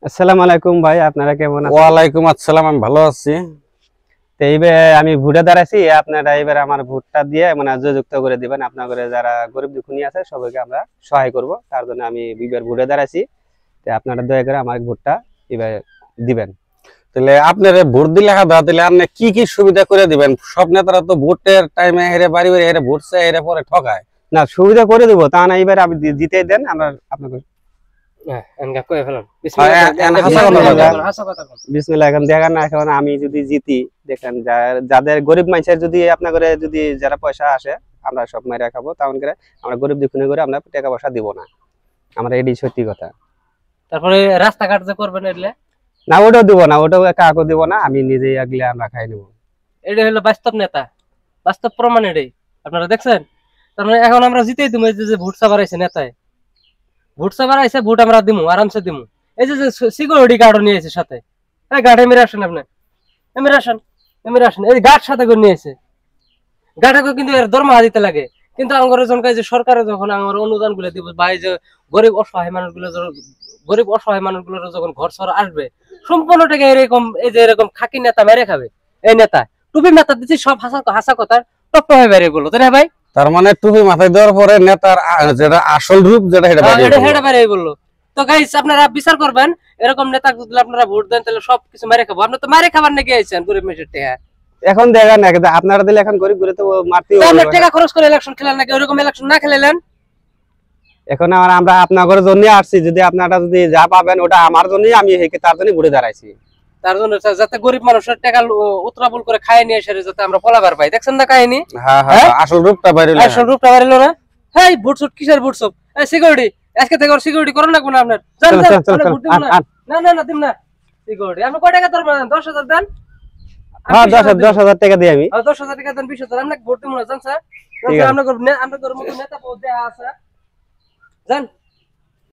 আসসালামু আলাইকুম ভাই, আপনারা কেমন আছেন? ওয়ালাইকুম আসসালাম, আমি ভালো আছি। তো এইবার আমি ভোটে দাঁড়াইছি, আপনারা এবার আমার ভোটটা দিয়ে মানে যুক্ত করে দিবেন। আপনাদের যারা গরিব দুঃখী আছে সবাইকে আমরা সহায় করব, তার জন্য আমি এবার ভোটে দাঁড়াইছি। তো আপনারা দয়া করে আমার ভোটটা এবার দিবেন। তাহলে আপনারা ভোট দিলে তাহলে আপনি কি কি সুবিধা করে দিবেন? সব নেতারা তো ভোটের টাইমে হেরে বাড়ি বাড়ি হেরে ভোট চায়, হেরে পরে ঠকায়। না, সুবিধা করে দেবো তা না, এবার আপনি জিতেই দেন, আমরা আপনাকে বিসমিল্লাহ। এখন দেখেন না, এখন আমি যদি জিতি, দেখেন যাদের গরিব মানুষের যদি আপনাদের যদি যারা পয়সা আসে আমরা সব মেরে খাবো, তেমন করে আমরা গরিব দুঃখী করে আমরা টাকা পয়সা দিব না, আমরা এটাই সত্যি কথা। তারপরে রাস্তাঘাট যে করবেন এলে না, ওটাও দিব না, ওটাও কাউকে দিব না, আমি নিজেই আগলে আমরা খাই নেবো। এটা হলো বাস্তব নেতা, বাস্তব প্রমাণ এটাই আপনারা দেখছেন। তার মানে এখন আমরা জিতেই দিব। এই যে ভোট চাবার আইছে নেতায়, ভোট চাবার আইছে, ভোট আমরা দিমু, আরামসে দিমু। এই যে সিকিউরিটি গার্ডও নিয়ে এসে সাথে, এই গার্ড এমনি আসেন, আপনি এমনি আসেন, এই গার্ড সাথে করে নিয়ে এসে গার্ডকে কিন্তু এর দরমা দিতে লাগে। কিন্তু আমার জনকে যে সরকারে যখন আমার অনুদান গুলো দিব, বা এই যে গরিব অসহায় মানুষগুলো যখন ঘর সর আসবে, সম্পূর্ণ টাকা এরকম এই যে এরকম খাকি নেতা মেরে খাবে। এই নেতা টুপি মাথা দিচ্ছি, সব হাসা কথা টপ হয়ে বেরিয়ে গেলো, তাই না ভাই? তার মানে টুপি মাথায় দেওয়ার পরে নেতার যেটা আসল রূপ যেটা হেঁটে বেরিয়ে বললো। তো গাইস, আপনারা বিচার করবেন, এরকম নেতা যদি আপনারা ভোট দেন তাহলে সবকিছু মেরে খাবো। আপনি তো মারে খাবার নাকি আইছেন গরিব মেশের টাকা। এখন দেখেন না, আপনারা দিলে এখন গরিব ঘুরে তো মারতে টাকা খরচ করে ইলেকশন খেলেন নাকি? ওরকম ইলেকশন না খেলেন। এখন আমরা আপনাদের জন্য আসছি, যদি আপনারা যদি যা পাবেন ওটা আমার জন্যই, আমি তার জন্য ঘুরে দাঁড়াইছি, তার জন্য যাতে গরিব মানুষের টাকা উত্তরাবল করে খায় নিয়ে এসে যাতে আমরা পলাবার পাই। দেখছেন না কাহিনী? আসল রূপটা বাইরে না। হ্যাঁ, ভোটসুট কিসের ভোটসুট? সিকিউরিটি আজকে থেকে সিকিউরিটি করেন না কোন আপনার? না দিন না সিকিউরিটি। আপনি কয় টাকা ধরবেন? 10,000 দেন। হ্যাঁ, 10,000 টাকা দিই আমি। 10,000 টাকা দেন, 20,000 আমরা ভোট দিব না, জানেন স্যার? আমরা করব না, আমরা করব নেতা পদ দেয়া আছে, জান।